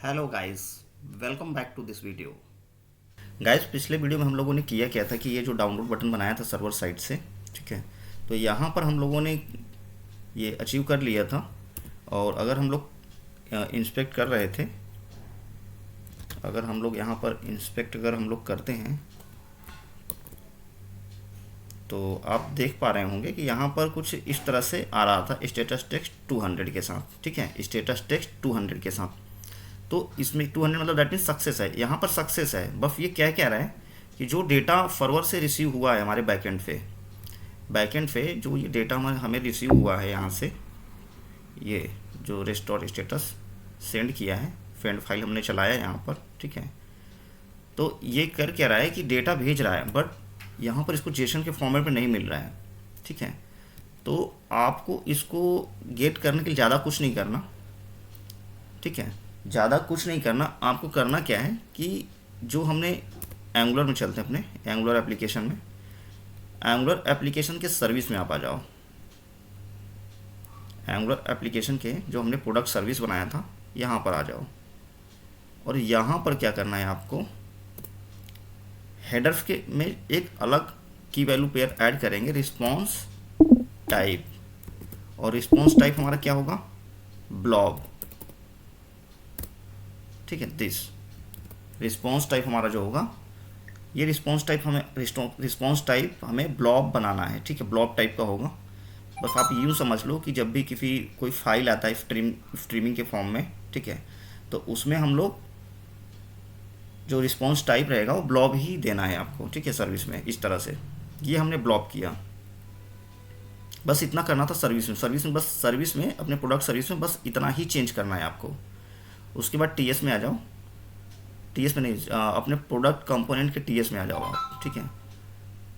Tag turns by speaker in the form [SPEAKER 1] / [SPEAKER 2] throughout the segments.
[SPEAKER 1] Hello guys, welcome back to this video. Guys, पिछले video में हम लोगों ने किया क्या था कि ये जो डाउनलोड बटन बनाया था सर्वर साइड से, ठीक है, तो यहाँ पर हम लोगों ने ये अचीव कर लिया था। और अगर हम लोग इंस्पेक्ट कर रहे थे, अगर हम लोग यहाँ पर इंस्पेक्ट अगर हम लोग करते हैं तो आप देख पा रहे होंगे कि यहाँ पर कुछ इस तरह से आ रहा था, स्टेटस टेक्स्ट 200 के साथ, ठीक है, स्टेटस टेक्स्ट 200 के साथ। तो इसमें 200 मतलब दैट मीन सक्सेस है, यहाँ पर सक्सेस है। बस ये क्या कह रहा है कि जो डेटा सर्वर से रिसीव हुआ है हमारे बैकएंड पे जो ये डेटा हमें रिसीव हुआ है यहाँ से, ये जो रेस्टोर स्टेटस सेंड किया है, फेंड फाइल हमने चलाया यहाँ पर, ठीक है, तो ये कर क्या रहा है कि डेटा भेज रहा है, बट यहाँ पर इसको जेसन के फॉर्मेट में नहीं मिल रहा है, ठीक है। तो आपको इसको गेट करने के लिए ज़्यादा कुछ नहीं करना, ठीक है, ज़्यादा कुछ नहीं करना। आपको करना क्या है कि जो हमने एंगुलर में चलते हैं, अपने एंगुलर एप्लीकेशन में, एंगुलर एप्लीकेशन के सर्विस में आप आ जाओ। एंगुलर एप्लीकेशन के जो हमने प्रोडक्ट सर्विस बनाया था, यहाँ पर आ जाओ। और यहाँ पर क्या करना है आपको, हेडर्स के में एक अलग की वैल्यू पेयर ऐड करेंगे, रिस्पॉन्स टाइप। और रिस्पॉन्स टाइप हमारा क्या होगा, ब्लॉब, ठीक है। दिस रिस्पॉन्स टाइप हमारा जो होगा, ये रिस्पॉन्स टाइप हमें ब्लॉब बनाना है, ठीक है, ब्लॉब टाइप का होगा। बस आप यूँ समझ लो कि जब भी कोई फाइल आता है स्ट्रीमिंग के फॉर्म में, ठीक है, तो उसमें हम लोग जो रिस्पॉन्स टाइप रहेगा वो ब्लॉब ही देना है आपको, ठीक है, सर्विस में। इस तरह से ये हमने ब्लॉब किया, बस इतना करना था सर्विस में अपने प्रोडक्ट सर्विस में बस इतना ही चेंज करना है आपको। उसके बाद टीएस में आ जाओ, टीएस में नहीं, अपने प्रोडक्ट कंपोनेंट के टीएस में आ जाओ आप, ठीक है।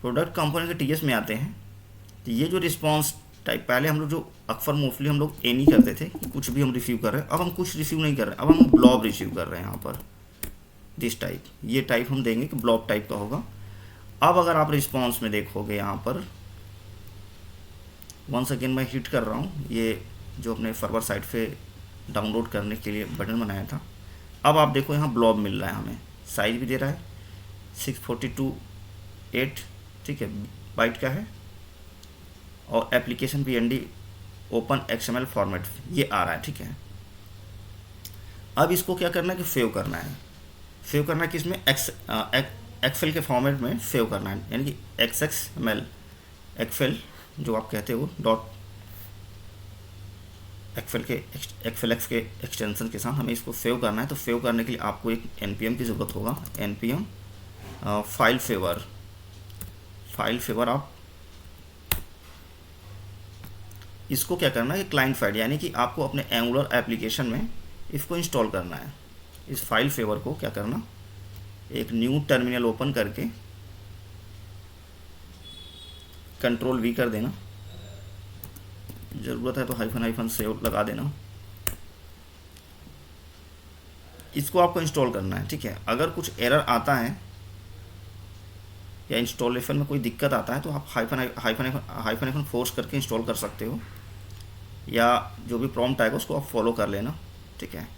[SPEAKER 1] प्रोडक्ट कंपोनेंट के टीएस में आते हैं तो ये जो रिस्पॉन्स टाइप, पहले हम लोग जो अक्सर मोस्टली हम लोग एनी करते थे कि कुछ भी हम रिसीव कर रहे हैं, अब हम कुछ रिसीव नहीं कर रहे हैं, अब हम ब्लॉब रिसीव कर रहे हैं। यहाँ पर दिस टाइप, ये टाइप हम देंगे कि ब्लॉब टाइप का होगा। अब अगर आप रिस्पॉन्स में देखोगे, यहाँ पर वंस अगेन मैं हिट कर रहा हूँ ये जो अपने सर्वर साइट पे डाउनलोड करने के लिए बटन बनाया था। अब आप देखो यहाँ ब्लॉब मिल रहा है, हमें साइज भी दे रहा है 642.8, ठीक है, बाइट का है। और application pnd open XML format ये आ रहा है, ठीक है। अब इसको क्या करना है कि सेव करना है किसमें, एक्सेल के फॉर्मेट में सेव करना है, यानी कि XML एक्सेल जो आप कहते हो डॉट एक्सेल के एक्सटेंशन के साथ हमें इसको सेव करना है। तो सेव करने के लिए आपको एक npm की ज़रूरत होगा, npm फाइल फेवर। आप इसको क्या करना है कि क्लाइंट साइड, यानी कि आपको अपने एंगुलर एप्लीकेशन में इसको इंस्टॉल करना है। इस फाइल फेवर को क्या करना, एक न्यू टर्मिनल ओपन करके कंट्रोल V कर देना, ज़रूरत है तो हाइफन सेव लगा देना। इसको आपको इंस्टॉल करना है, ठीक है। अगर कुछ एरर आता है या इंस्टॉलेशन में कोई दिक्कत आता है तो आप हाइफन फोर्स करके इंस्टॉल कर सकते हो, या जो भी प्रॉम्प्ट आएगा उसको आप फॉलो कर लेना, ठीक है।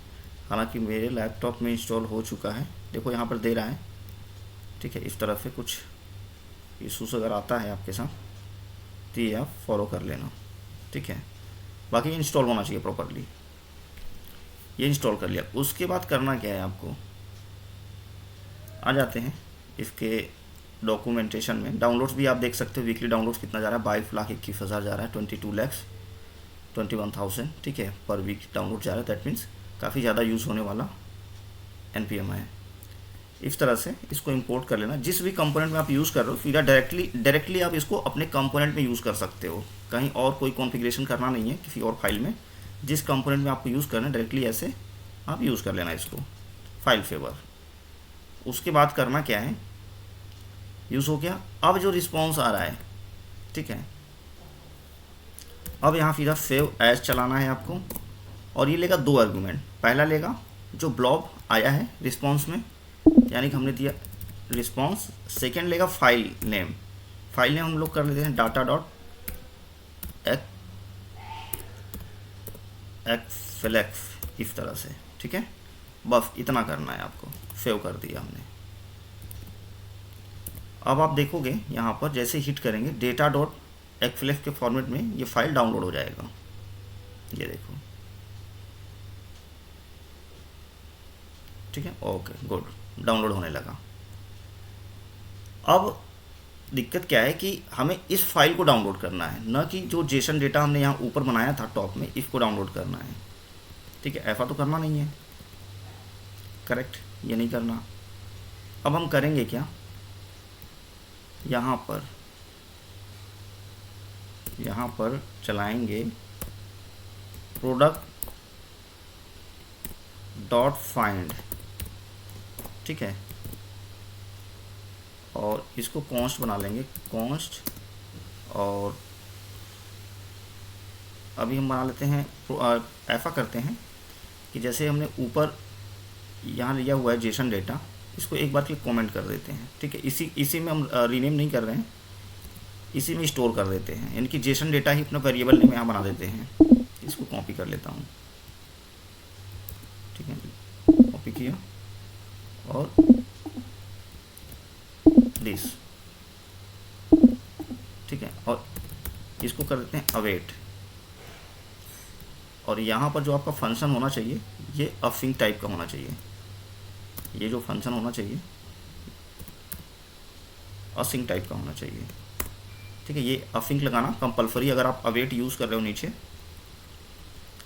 [SPEAKER 1] हालांकि मेरे लैपटॉप में इंस्टॉल हो चुका है, देखो यहाँ पर दे रहा है, ठीक है। इस तरह से कुछ इशूज़ अगर आता है आपके साथ तो ये आप फॉलो कर लेना, ठीक है। बाकी इंस्टॉल होना चाहिए प्रॉपरली। ये इंस्टॉल कर लिया, उसके बाद करना क्या है, आपको आ जाते हैं इसके डॉक्यूमेंटेशन में। डाउनलोड्स भी आप देख सकते हो, वीकली डाउनलोड्स कितना जा रहा है, 22,21,000 जा रहा है, 22,21,000, ठीक है, पर वीक डाउनलोड जा रहा है। दैट मीन्स काफ़ी ज़्यादा यूज़ होने वाला npm है। इस तरह से इसको इंपोर्ट कर लेना। जिस भी कंपोनेंट में आप यूज़ कर रहे हो, फिर डायरेक्टली आप इसको अपने कंपोनेंट में यूज़ कर सकते हो, कहीं और कोई कॉन्फ़िगरेशन करना नहीं है किसी और फाइल में। जिस कंपोनेंट में आपको यूज़ करना है डायरेक्टली ऐसे आप यूज़ कर लेना इसको, फाइल फेवर। उसके बाद करना क्या है, यूज़ हो गया। अब जो रिस्पॉन्स आ रहा है, ठीक है, अब यहाँ सीधा सेव एज चलाना है आपको। और ये लेगा 2 आर्गूमेंट, पहला लेगा जो ब्लॉब आया है रिस्पॉन्स में, यानी कि हमने दिया रिस्पॉन्स। सेकेंड लेगा फाइल नेम हम लोग कर लेते हैं डाटा डॉट एक्सएलएक्स, इस तरह से, ठीक है। बस इतना करना है आपको। सेव कर दिया हमने। अब आप देखोगे यहाँ पर जैसे हिट करेंगे डेटा डॉट एक्सएलएस के फॉर्मेट में ये फाइल डाउनलोड हो जाएगा। ये देखो, ठीक है, ओके गुड, डाउनलोड होने लगा। अब दिक्कत क्या है कि हमें इस फाइल को डाउनलोड करना है, न कि जो जेसन डेटा हमने यहाँ ऊपर बनाया था टॉप में, इसको डाउनलोड करना है। ठीक है, ऐसा तो करना नहीं है, करेक्ट, ये नहीं करना। अब हम करेंगे क्या, यहाँ पर चलाएंगे प्रोडक्ट डॉट फाइंड, ठीक है, और इसको कॉन्स्ट बना लेंगे, कॉन्स्ट। और अभी हम बना लेते हैं, ऐसा करते हैं कि जैसे हमने ऊपर यहाँ लिया हुआ है जेसन डेटा, इसको एक बार क्लिक कमेंट कर देते हैं। ठीक है, इसी में हम रीनेम नहीं कर रहे हैं, इसी में स्टोर कर देते हैं, यानी कि जेसन डेटा ही अपना वेरिएबल नेम यहाँ बना देते हैं। इसको कॉपी कर लेता हूँ, ठीक है, कॉपी किया और दिस, ठीक है, और इसको कर देते हैं अवेट। और यहाँ पर जो आपका फंक्शन होना चाहिए ये असिंक टाइप का होना चाहिए। ये जो फंक्शन होना चाहिए असिंक टाइप का होना चाहिए। ठीक है, ये असिंक लगाना कंपलसरी, अगर आप अवेट यूज़ कर रहे हो नीचे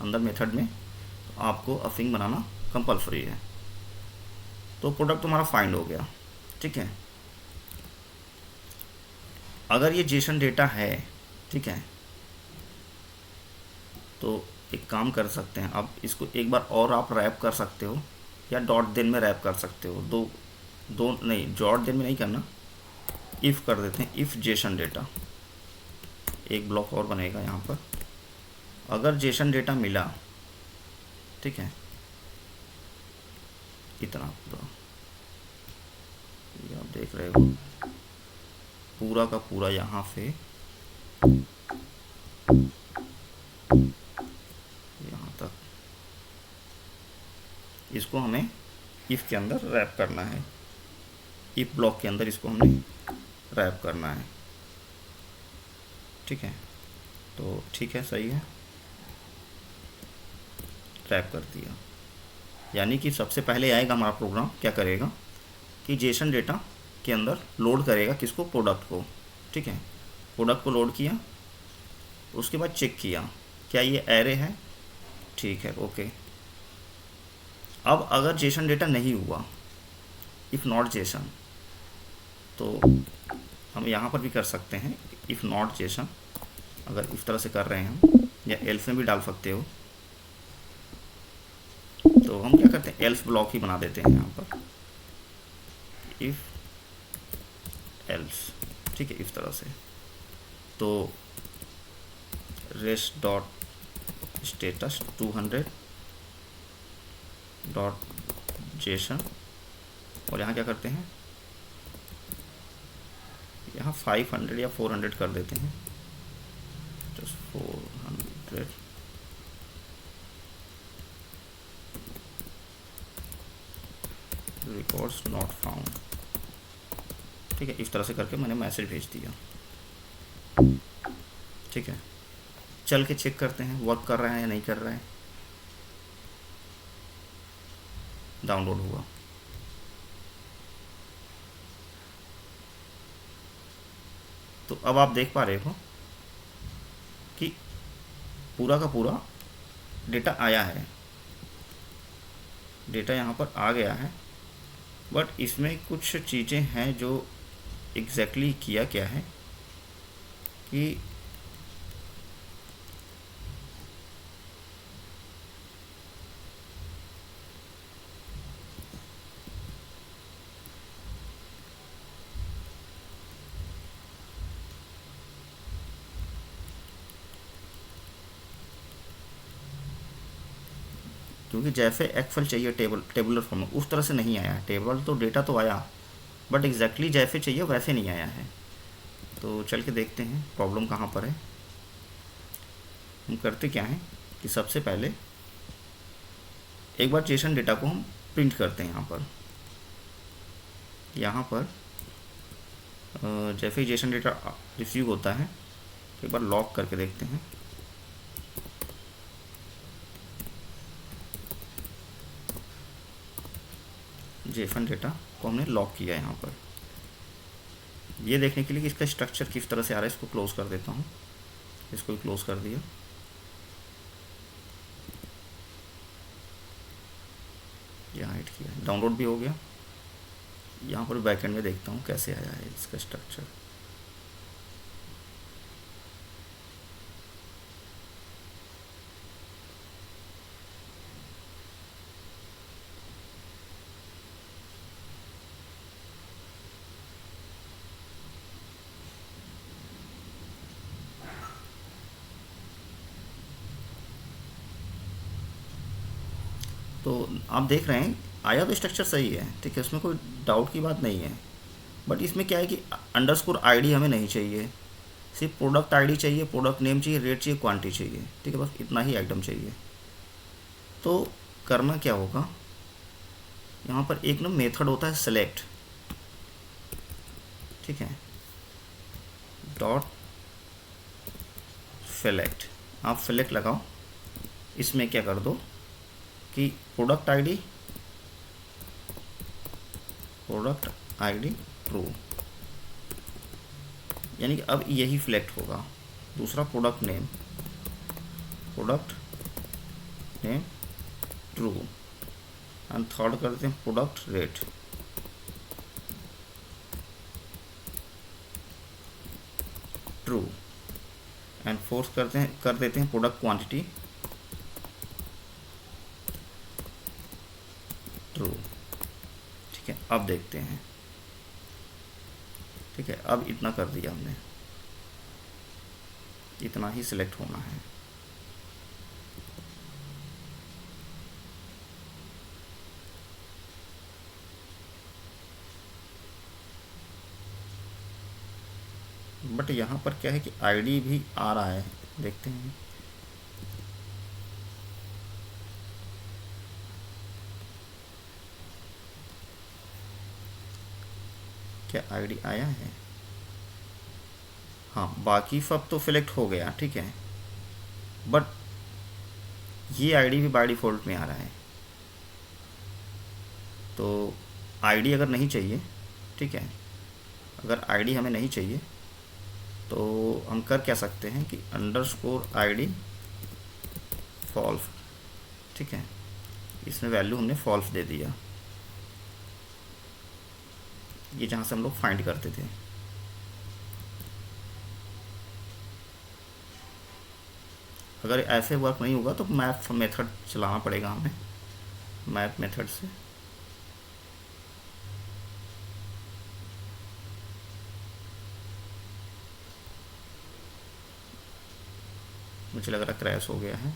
[SPEAKER 1] अंदर मेथड में, तो आपको असिंक बनाना कंपलसरी है। तो प्रोडक्ट तुम्हारा फाइंड हो गया। ठीक है, अगर ये जेसन डेटा है, ठीक है, तो एक काम कर सकते हैं, अब इसको एक बार और आप रैप कर सकते हो या डॉट देन में रैप कर सकते हो। दो नहीं, डॉट देन में नहीं करना, इफ़ कर देते हैं, इफ़ जेसन डेटा, एक ब्लॉक और बनेगा यहाँ पर। अगर जेसन डेटा मिला, ठीक है, इतना पूरा, ये आप देख रहे हो पूरा का पूरा यहाँ से यहाँ तक, इसको हमें इफ़ के अंदर रैप करना है, इफ़ ब्लॉक के अंदर इसको हमें रैप करना है। ठीक है, तो ठीक है, सही है, रैप कर दिया। यानी कि सबसे पहले आएगा हमारा प्रोग्राम, क्या करेगा कि जेसन डेटा के अंदर लोड करेगा किसको, प्रोडक्ट को। ठीक है, प्रोडक्ट को लोड किया, उसके बाद चेक किया क्या ये एरे है, ठीक है, ओके। अब अगर जेसन डेटा नहीं हुआ, इफ़ नॉट जेसन, तो हम यहाँ पर भी कर सकते हैं इफ़ नॉट जेसन, अगर इस तरह से कर रहे हैं हम, या एल्स में भी डाल सकते हो। तो हम क्या करते हैं, एल्स ब्लॉक ही बना देते हैं यहाँ पर, इफ़ एल्स, ठीक है, इस तरह से। तो rest dot status 200 dot JSON, और यहाँ क्या करते हैं, यहाँ 500 या 400 कर देते हैं, जस्ट 400, रिकॉर्ड्स नॉट फाउंड। ठीक है, इस तरह से करके मैंने मैसेज भेज दिया। ठीक है, चल के चेक करते हैं वर्क कर रहा है या नहीं कर रहा है। डाउनलोड हुआ, तो अब आप देख पा रहे हो कि पूरा का पूरा डेटा आया है, डेटा यहाँ पर आ गया है, बट इसमें कुछ चीज़ें हैं जो एग्जैक्टली किया क्या है कि क्योंकि जैसे एक्सेल चाहिए टेबुलर फॉर्म में, उस तरह से नहीं आया है। टेबल तो डेटा तो आया, बट एग्जैक्टली जैसे चाहिए वैसे नहीं आया है। तो चल के देखते हैं प्रॉब्लम कहाँ पर है। हम करते क्या है कि सबसे पहले एक बार जेसन डेटा को हम प्रिंट करते हैं यहाँ पर जैसे ही जेसन डेटा रिसीव होता है एक बार लॉक करके देखते हैं। जेसन डेटा को हमने लॉक किया यहाँ पर। ये देखने के लिए कि इसका स्ट्रक्चर किस तरह से आ रहा है, इसको क्लोज कर देता हूँ। इसको भी क्लोज कर दिया। यहाँ हिट किया, डाउनलोड भी हो गया। यहाँ पर बैकएंड में देखता हूँ कैसे आया है इसका स्ट्रक्चर। तो आप देख रहे हैं आया तो स्ट्रक्चर सही है, ठीक है, उसमें कोई डाउट की बात नहीं है। बट इसमें क्या है कि अंडरस्कोर आईडी हमें नहीं चाहिए, सिर्फ प्रोडक्ट आईडी चाहिए, प्रोडक्ट नेम चाहिए, रेट चाहिए, क्वांटिटी चाहिए, ठीक है, बस इतना ही आइटम चाहिए। तो करना क्या होगा, यहाँ पर एक ना मेथड होता है सेलेक्ट, ठीक है, डॉट सेलेक्ट। आप सेलेक्ट लगाओ, इसमें क्या कर दो कि प्रोडक्ट आईडी ट्रू, यानी कि अब यही सिलेक्ट होगा। दूसरा product name true, and third करते हैं product rate. True, and fourth कर देते हैं प्रोडक्ट क्वांटिटी ट्रू, ठीक है। अब देखते हैं, ठीक है, अब इतना कर दिया हमने, इतना ही सिलेक्ट होना है। बट यहाँ पर क्या है कि आईडी भी आ रहा है, देखते हैं। क्या आईडी आया है? हाँ, बाकी सब तो सिलेक्ट हो गया, ठीक है, बट ये आईडी भी बाय डिफ़ॉल्ट में आ रहा है। तो आईडी अगर नहीं चाहिए, ठीक है, अगर आईडी हमें नहीं चाहिए तो हम कर क्या सकते हैं कि अंडरस्कोर आईडी फॉल्स, ठीक है, इसमें वैल्यू हमने फॉल्स दे दिया, ये जहाँ से हम लोग फाइंड करते थे। अगर ऐसे वर्क नहीं होगा तो मैप मेथड चलाना पड़ेगा हमें, मैप मेथड से। मुझे लग रहा क्रैश हो गया है,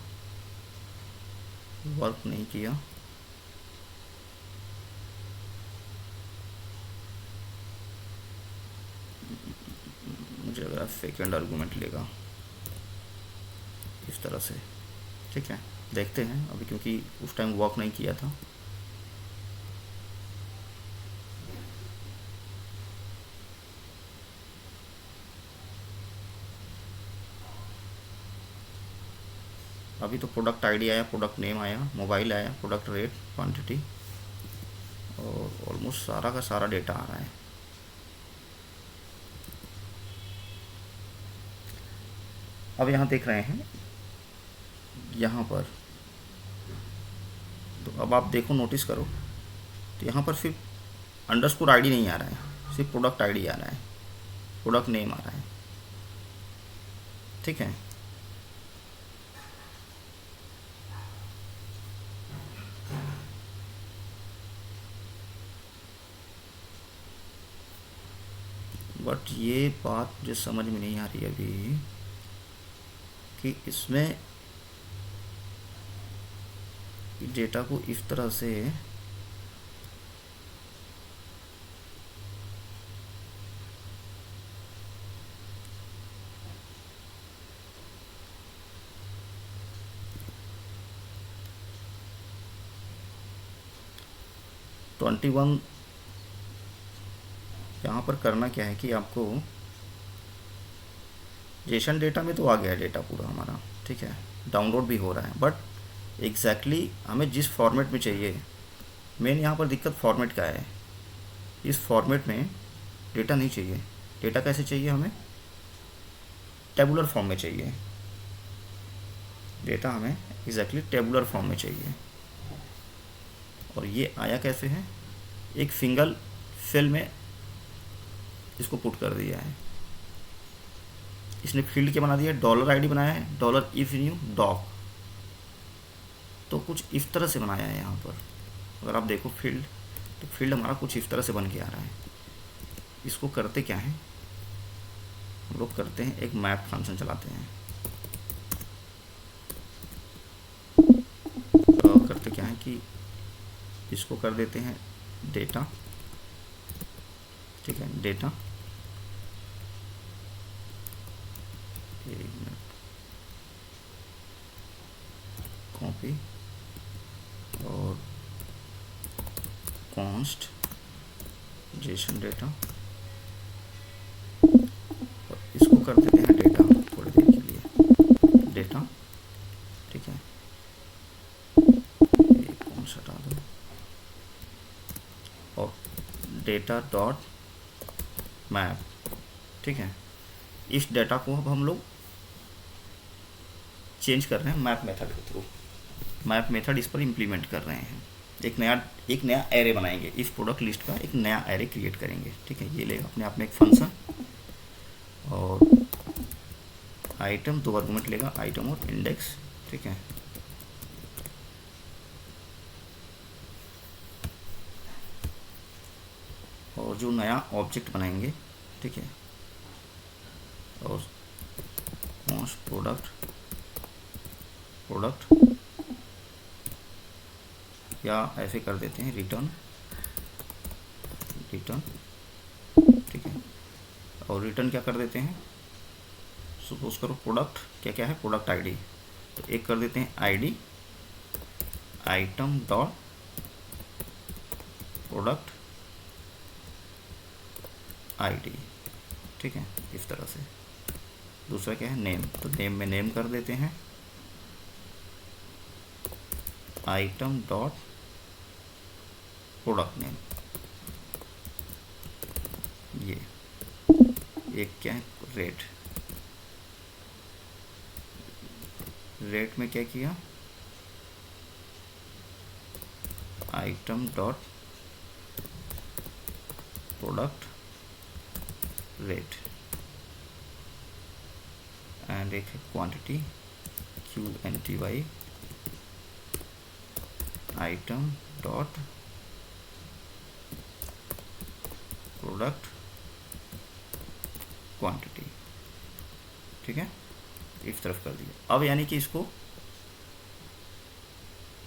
[SPEAKER 1] वर्क नहीं किया। मुझे लग रहा सेकेंड आर्गूमेंट लेगा इस तरह से, ठीक है, देखते हैं अभी, क्योंकि उस टाइम वर्क नहीं किया था। अभी तो प्रोडक्ट आईडी आया, प्रोडक्ट नेम आया, मोबाइल आया, प्रोडक्ट रेट, क्वांटिटी, और ऑलमोस्ट सारा का सारा डेटा आ रहा है। अब यहाँ देख रहे हैं यहाँ पर, तो अब आप देखो, नोटिस करो, तो यहाँ पर सिर्फ अंडरस्कोर आईडी नहीं आ रहा है, सिर्फ प्रोडक्ट आईडी आ रहा है, प्रोडक्ट नेम आ रहा है, ठीक है। बट ये बात मुझे समझ में नहीं आ रही अभी कि इसमें डेटा को इस तरह से 21 यहाँ पर करना क्या है कि आपको जेसन डेटा में तो आ गया है डेटा पूरा हमारा, ठीक है, डाउनलोड भी हो रहा है, बट एग्जैक्टली हमें जिस फॉर्मेट में चाहिए, मेन यहाँ पर दिक्कत फॉर्मेट का है। इस फॉर्मेट में डेटा नहीं चाहिए। डेटा कैसे चाहिए हमें? टेबुलर फॉर्म में चाहिए। डेटा हमें एग्जैक्टली टेबुलर फॉर्म में चाहिए। और ये आया कैसे है? एक सिंगल सेल में इसको पुट कर दिया है। इसने फील्ड क्या बना दिया? $ID बनाया है, $if new doc। तो कुछ इस तरह से बनाया है यहाँ पर। अगर आप देखो फील्ड, तो फील्ड हमारा कुछ इस तरह से बन के आ रहा है। इसको करते क्या है हम लोग? करते हैं एक मैप फंक्शन चलाते हैं। तो करते क्या है कि इसको कर देते हैं डेटा, ठीक है, डेटा, एक मिनट, कॉपी और कॉन्स्ट जेसन डेटा, और इसको कर देते हैं डेटा थोड़ी देर के लिए, डेटा, ठीक है, ये कॉन्स्ट हटा दो, और डेटा डॉट मैप, ठीक है। इस डेटा को अब हम लोग चेंज कर रहे हैं मैप मेथड के थ्रू। मैप मेथड इस पर इम्प्लीमेंट कर रहे हैं। एक नया एरे बनाएंगे। इस प्रोडक्ट लिस्ट का एक नया एरे क्रिएट करेंगे, ठीक है। ये लेगा अपने आप में एक फंक्शन, और आइटम 2 आर्गुमेंट लेगा, आइटम और इंडेक्स, ठीक है। और जो नया ऑब्जेक्ट बनाएंगे, ठीक है, और प्रोडक्ट या ऐसे कर देते हैं रिटर्न, ठीक है। और रिटर्न क्या कर देते हैं? सपोज करो प्रोडक्ट क्या है? Product ID. तो एक कर देते हैं ID item dot product ID, ठीक है, इस तरह से। दूसरा क्या है? नेम। तो नेम में नेम कर देते हैं आइटम डॉट प्रोडक्ट नेम। ये एक क्या है? रेट में क्या किया? Item dot product rate. And एक है quantity QNTY item dot product quantity, ठीक है। इस तरफ कर दिया। अब यानी कि इसको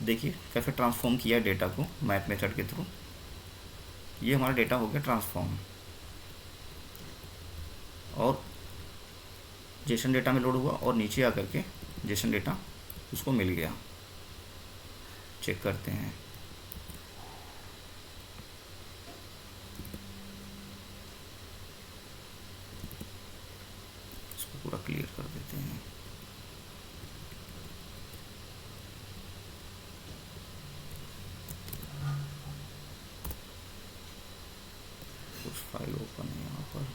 [SPEAKER 1] देखिए कैसे ट्रांसफॉर्म किया डेटा को मैप मेथड के थ्रू। ये हमारा डेटा हो गया ट्रांसफॉर्म, और जेसन डेटा में लोड हुआ, और नीचे आकर के जेसन डेटा उसको मिल गया। चेक करते हैं। इसको पूरा क्लियर कर देते हैं। कुछ फाइल ओपन है यहाँ पर।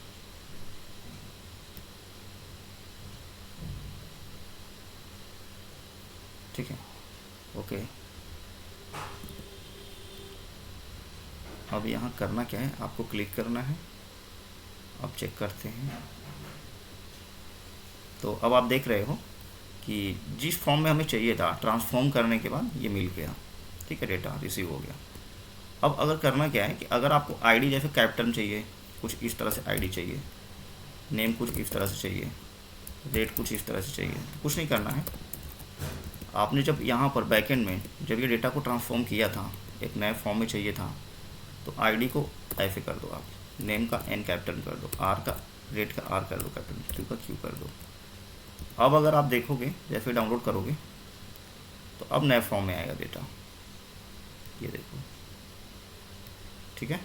[SPEAKER 1] ठीक है, ओके। अब यहाँ करना क्या है? आपको क्लिक करना है। अब चेक करते हैं। तो अब आप देख रहे हो कि जिस फॉर्म में हमें चाहिए था, ट्रांसफॉर्म करने के बाद ये मिल गया, ठीक है, डेटा रिसीव हो गया। अब अगर करना क्या है कि अगर आपको आईडी जैसे कैप्टन चाहिए, कुछ इस तरह से आईडी चाहिए, नेम कुछ इस तरह से चाहिए, रेट कुछ इस तरह से चाहिए, तो कुछ नहीं करना है। आपने जब यहाँ पर बैकएंड में जब ये डेटा को ट्रांसफॉर्म किया था, एक नए फॉर्म में चाहिए था, तो आईडी को ऐसे कर दो आप, नेम का N कैप्टन कर दो, आर का रेट का R कर दो कैप्टन, Q का Q कर दो। अब अगर आप देखोगे जैसे डाउनलोड करोगे तो अब नए फॉर्म में आएगा डेटा। ये देखो, ठीक है।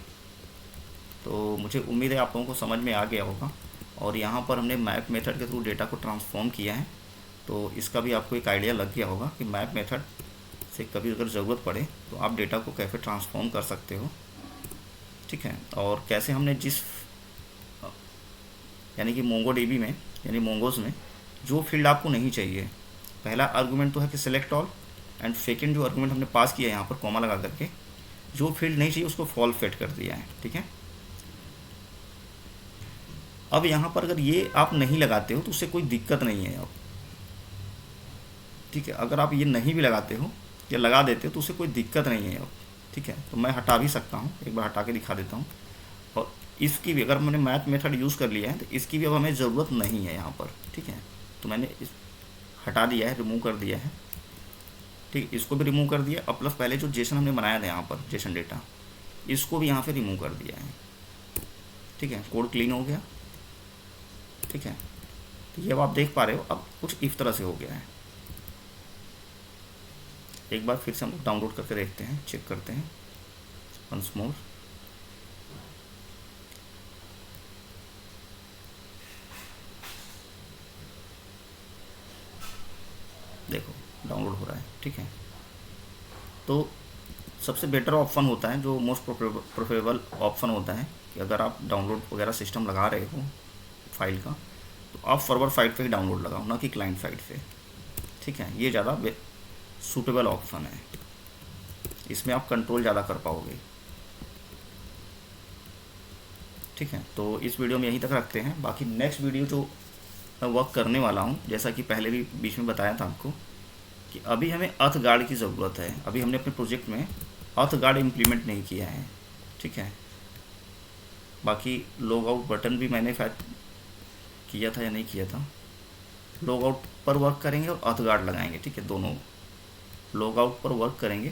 [SPEAKER 1] तो मुझे उम्मीद है आप लोगों को समझ में आ गया होगा। और यहाँ पर हमने मैप मेथड के थ्रू डेटा को ट्रांसफॉर्म किया है, तो इसका भी आपको एक आइडिया लग गया होगा कि मैप मेथड से कभी अगर ज़रूरत पड़े तो आप डेटा को कैसे ट्रांसफॉर्म कर सकते हो, ठीक है। और कैसे हमने जिस यानी कि मोंगोडीबी में यानी मोंगोज में जो फील्ड आपको नहीं चाहिए, पहला आर्गूमेंट तो है कि सिलेक्ट ऑल, एंड सेकेंड जो आर्गूमेंट हमने पास किया है यहाँ पर कॉमा लगा करके, जो फील्ड नहीं चाहिए उसको फॉल्स सेट कर दिया है, ठीक है। अब यहाँ पर अगर ये आप नहीं लगाते हो तो उससे कोई दिक्कत नहीं है अब, ठीक है। अगर आप ये नहीं भी लगाते हो या लगा देते हो तो उससे कोई दिक्कत नहीं है अब, ठीक है। तो मैं हटा भी सकता हूँ, एक बार हटा के दिखा देता हूँ। और इसकी भी अगर मैंने मैथ मेथड यूज़ कर लिया है तो इसकी भी अब हमें ज़रूरत नहीं है यहाँ पर, ठीक है। तो मैंने इस हटा दिया है, रिमूव कर दिया है, ठीक। इसको भी रिमूव कर दिया। अब प्लस पहले जो जेसन हमने बनाया था यहाँ पर जेसन डेटा, इसको भी यहाँ पे रिमूव कर दिया है, ठीक है। कोड क्लीन हो गया, ठीक है। तो ये अब आप देख पा रहे हो अब कुछ इस तरह से हो गया है। एक बार फिर से हम लोग डाउनलोड करके देखते हैं, चेक करते हैं वंस मोर। देखो डाउनलोड हो रहा है, ठीक है। तो सबसे बेटर ऑप्शन होता है, जो मोस्ट प्रेफरेबल ऑप्शन होता है कि अगर आप डाउनलोड वगैरह सिस्टम लगा रहे हो फाइल का, तो आप सर्वर साइट पे ही डाउनलोड लगाओ, ना कि क्लाइंट साइट से, ठीक है। ये ज़्यादा सूटेबल ऑप्शन है, इसमें आप कंट्रोल ज़्यादा कर पाओगे, ठीक है। तो इस वीडियो में यहीं तक रखते हैं। बाकी नेक्स्ट वीडियो जो मैं वर्क करने वाला हूँ, जैसा कि पहले भी बीच में बताया था आपको कि अभी हमें अर्थ गार्ड की ज़रूरत है। अभी हमने अपने प्रोजेक्ट में अर्थ गार्ड इम्प्लीमेंट नहीं किया है, ठीक है। बाकी लॉग आउट बटन भी मैंने शायद किया था या नहीं किया था। लॉग आउट पर वर्क करेंगे और अर्थ गार्ड लगाएंगे, ठीक है। दोनों लॉग आउट पर वर्क करेंगे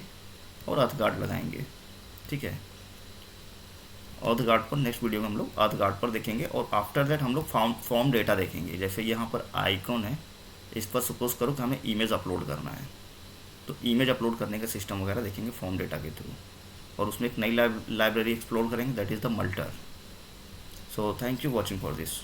[SPEAKER 1] और अर्थ गार्ड लगाएंगे, ठीक है। अर्थ गार्ड पर नेक्स्ट वीडियो में हम लोग अर्थ गार्ड पर देखेंगे। और आफ्टर दैट हम लोग फॉर्म डेटा देखेंगे। जैसे यहाँ पर आइकॉन है, इस पर सपोज करो कि हमें इमेज अपलोड करना है, तो इमेज अपलोड करने का सिस्टम वगैरह देखेंगे फॉर्म डेटा के थ्रू। और उसमें एक नई लाइब्रेरी एक्सप्लोर करेंगे, that is the Multer. So thank you watching for this.